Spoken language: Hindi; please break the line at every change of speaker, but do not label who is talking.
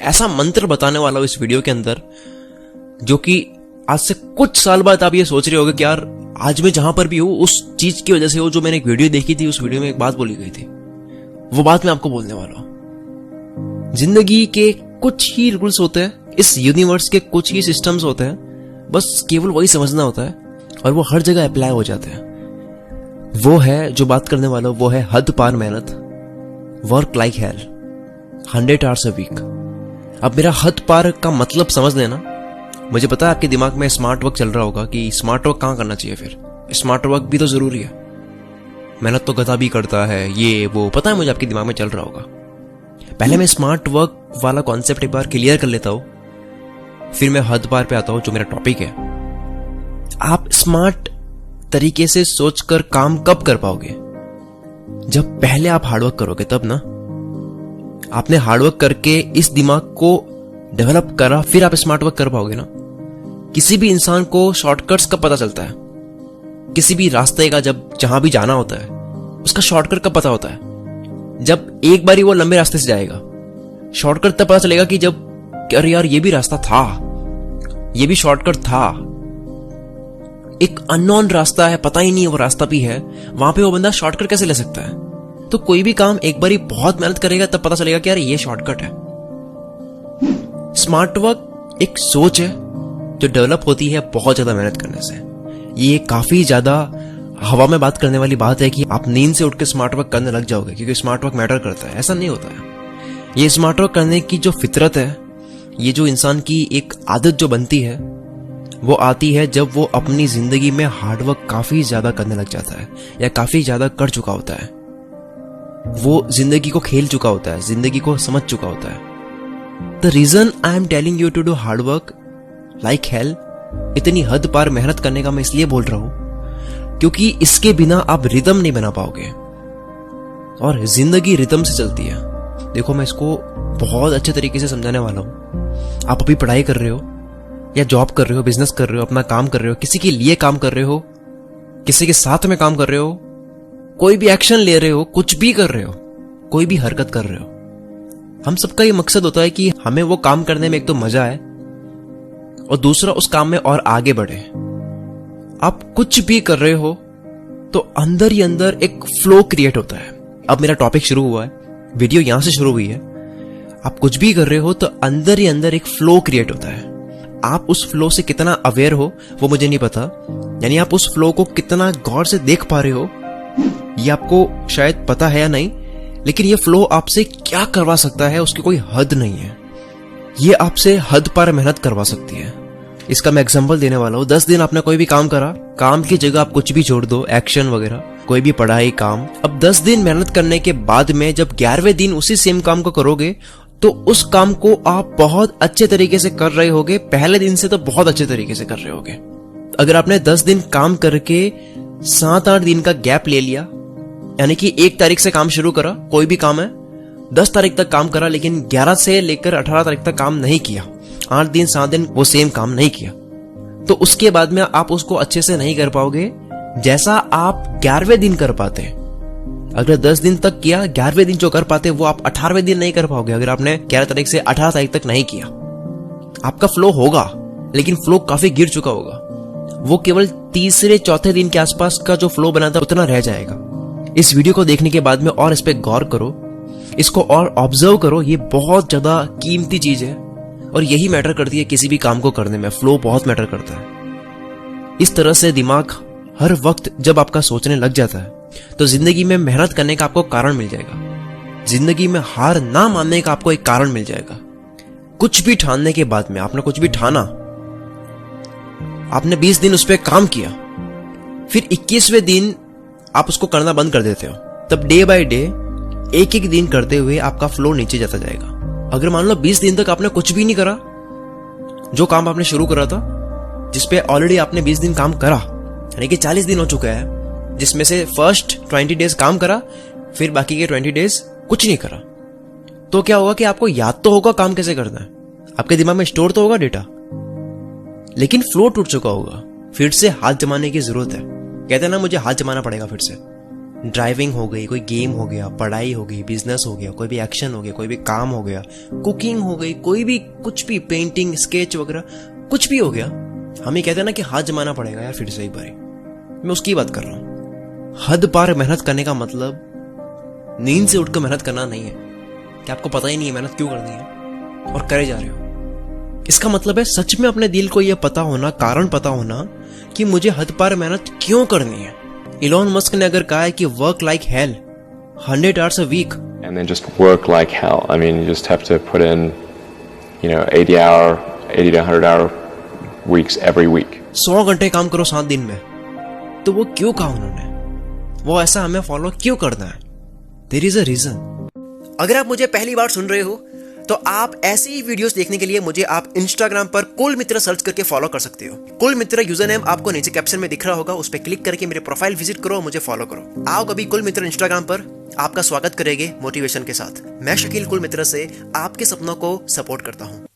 ऐसा मंत्र बताने वाला हूं इस वीडियो के अंदर, जो कि आज से कुछ साल बाद आप ये सोच रहे होगे कि यार आज मैं जहां पर भी हूं उस चीज की वजह से हो जो मैंने एक वीडियो देखी थी, उस वीडियो में एक बात बोली गई थी, वो बात मैं आपको बोलने वाला हूं। जिंदगी के कुछ ही रूल्स होते हैं, इस यूनिवर्स के कुछ ही सिस्टम्स होते हैं, बस केवल वही समझना होता है और वो हर जगह अप्लाई हो जाते हैं। वो है जो बात करने वाला, वो है हद पार मेहनत, work like hell, 100 hours a week. अब मेरा हद पार का मतलब समझ लेना। मुझे पता है आपके दिमाग में स्मार्ट वर्क चल रहा होगा कि स्मार्ट वर्क कहां करना चाहिए, फिर स्मार्ट वर्क भी तो जरूरी है, मेहनत तो गधा भी करता है, ये वो, पता है मुझे आपके दिमाग में चल रहा होगा। पहले मैं स्मार्ट वर्क वाला कॉन्सेप्ट एक बार क्लियर कर लेता हूं, फिर मैं हद पार पे आता हूं जो मेरा टॉपिक है। आप स्मार्ट तरीके से सोचकर काम कब कर पाओगे? जब पहले आप हार्डवर्क करोगे तब ना। आपने हार्डवर्क करके इस दिमाग को डेवलप करा, फिर आप स्मार्ट वर्क कर पाओगे ना। किसी भी इंसान को शॉर्टकट्स कब पता चलता है? किसी भी रास्ते का जब जहां भी जाना होता है उसका शॉर्टकट कब पता होता है? जब एक बारी वो लंबे रास्ते से जाएगा। शॉर्टकट तब पता चलेगा कि जब अरे यार ये भी रास्ता था, ये भी शॉर्टकट था। एक अननोन रास्ता है, पता ही नहीं है वो रास्ता भी है, वहां पे वो बंदा शॉर्टकट कैसे ले सकता है? तो कोई भी काम एक बारी बहुत मेहनत करेगा तब पता चलेगा कि यार ये शॉर्टकट है। स्मार्ट वर्क एक सोच है जो डेवलप होती है बहुत ज्यादा मेहनत करने से। ये काफी ज्यादा हवा में बात करने वाली बात है कि आप नींद से उठ के स्मार्ट वर्क करने लग जाओगे क्योंकि स्मार्ट वर्क मैटर करता है, ऐसा नहीं होता है। ये स्मार्ट वर्क करने की जो फितरत है, ये जो इंसान की एक आदत जो बनती है, वो आती है जब वो अपनी जिंदगी में हार्डवर्क काफी ज्यादा करने लग जाता है या काफी ज्यादा कर चुका होता है। वो जिंदगी को खेल चुका होता है, जिंदगी को समझ चुका होता है। The reason I am telling you to do hard work like hell, इतनी हद पार मेहनत करने का मैं इसलिए बोल रहा हूं क्योंकि इसके बिना आप रिदम नहीं बना पाओगे और जिंदगी रिदम से चलती है। देखो मैं इसको बहुत अच्छे तरीके से समझाने वाला हूं। आप अभी पढ़ाई कर रहे हो या जॉब कर रहे हो, बिजनेस कर रहे हो, अपना काम कर रहे हो, किसी के लिए काम कर रहे हो, किसी के साथ में काम कर रहे हो, कोई भी एक्शन ले रहे हो, कुछ भी कर रहे हो, कोई भी हरकत कर रहे हो, हम सबका ये मकसद होता है कि हमें वो काम करने में एक तो मजा आए और दूसरा उस काम में और आगे बढ़े। आप कुछ भी कर रहे हो तो अंदर ही अंदर एक फ्लो क्रिएट होता है। अब मेरा टॉपिक शुरू हुआ है, वीडियो यहां से शुरू हुई है। आप कुछ भी कर रहे हो तो अंदर ही अंदर एक फ्लो क्रिएट होता है। आप उस फ्लो से कितना अवेयर हो वो मुझे नहीं पता, यानी आप उस फ्लो को कितना गौर से देख पा रहे हो ये आपको शायद पता है या नहीं, लेकिन ये फ्लो आपसे क्या करवा सकता है उसकी कोई हद नहीं है। ये आपसे हद पार मेहनत करवा सकती है। इसका मैं एग्जांपल देने वाला हूं। 10 दिन आपने कोई भी काम करा, काम की जगह आप कुछ भी छोड़ दो, एक्शन वगैरह, कोई भी पढ़ाई, काम। अब 10 दिन मेहनत करने के बाद में जब 11वें दिन उसी सेम काम को करोगे तो उस काम को आप बहुत अच्छे तरीके से कर रहे होगे, पहले दिन से तो बहुत अच्छे तरीके से कर रहे होगे। अगर आपने 10 दिन काम करके 7-8 दिन का गैप ले लिया, यानी कि 1 तारीख से काम शुरू करा, कोई भी काम है, 10 तारीख तक काम करा, लेकिन 11 से लेकर 18 तारीख तक काम नहीं किया, 8 दिन 7 दिन वो सेम काम नहीं किया, तो उसके बाद में आप उसको अच्छे से नहीं कर पाओगे जैसा आप 11वें दिन कर पाते। अगर 10 दिन तक किया, 11वें दिन जो कर पाते वो आप 18वें दिन नहीं कर पाओगे। अगर आपने 11 तारीख से 18 तारीख तक नहीं किया, आपका फ्लो होगा लेकिन फ्लो काफी गिर चुका होगा। वो केवल तीसरे चौथे दिन के आसपास का जो फ्लो बना था उतना रह जाएगा। इस वीडियो को देखने के बाद में और इस पे गौर करो, इसको और ऑब्जर्व करो। ये बहुत ज्यादा कीमती चीज है और यही मैटर करती है किसी भी काम को करने में। फ्लो बहुत मैटर करता है। इस तरह से दिमाग हर वक्त जब आपका सोचने लग जाता है तो जिंदगी में मेहनत करने का आपको कारण मिल जाएगा। जिंदगी में हार ना मानने का आपको एक कारण मिल जाएगा। कुछ भी ठानने के बाद में, आपने कुछ भी ठाना, आपने 20 दिन उस पर काम किया, फिर 21वें दिन आप उसको करना बंद कर देते हो, तब डे बाय डे एक एक दिन करते हुए आपका फ्लो नीचे जाता जाएगा। अगर मान लो 20 दिन तक आपने कुछ भी नहीं करा, जो काम आपने शुरू करा था, जिसपे ऑलरेडी आपने 20 दिन काम करा, यानी कि 40 दिन हो चुका है, जिसमें से फर्स्ट 20 डेज काम करा, फिर बाकी के 20 डेज कुछ नहीं करा, तो क्या होगा कि आपको याद तो होगा काम कैसे करना है, आपके दिमाग में स्टोर तो होगा डेटा, लेकिन फ्लो टूट चुका होगा। फिर से हाथ जमाने की जरूरत है। कहते हैं ना, मुझे हाथ जमाना पड़ेगा फिर से। ड्राइविंग हो गई, कोई गेम हो गया, पढ़ाई हो गई, बिजनेस हो गया, कोई भी एक्शन हो गया, कोई भी काम हो गया, कुकिंग हो गई, कोई भी कुछ भी, पेंटिंग, स्केच वगैरह कुछ भी हो गया, हम ये कहते हैं ना कि हाथ जमाना पड़ेगा यार फिर से एक बारी। मैं उसकी बात कर रहा हूं। हद पार मेहनत करने का मतलब नींद से उठकर मेहनत करना नहीं है कि आपको पता ही नहीं है मेहनत क्यों करनी है और करे जा रहे हो। इसका मतलब है सच में अपने दिल को यह पता होना, कारण पता होना कि मुझे हद पार मेहनत क्यों करनी है। इलॉन मस्क ने अगर कहा है कि work like hell 100 hours a week
and then just work like hell. I mean, you just have to put in 80 to 100 hour weeks every week.
100 घंटे काम करो 7 दिन में। तो वो क्यों कहा उन्होंने? वो ऐसा हमें फॉलो क्यों करना है? There is a reason. अगर आप मुझे पहली बार सुन रहे हो तो आप ऐसी ही वीडियोस देखने के लिए मुझे आप इंस्टाग्राम पर कुल मित्र सर्च करके फॉलो कर सकते हो। कुल मित्र यूजर नेम आपको नीचे कैप्शन में दिख रहा होगा, उस पर क्लिक करके मेरे प्रोफाइल विजिट करो और मुझे फॉलो करो। आओ कभी कुल मित्र इंस्टाग्राम पर आपका स्वागत करेंगे मोटिवेशन के साथ। मैं शकील कुल मित्र से आपके सपनों को सपोर्ट करता हूं।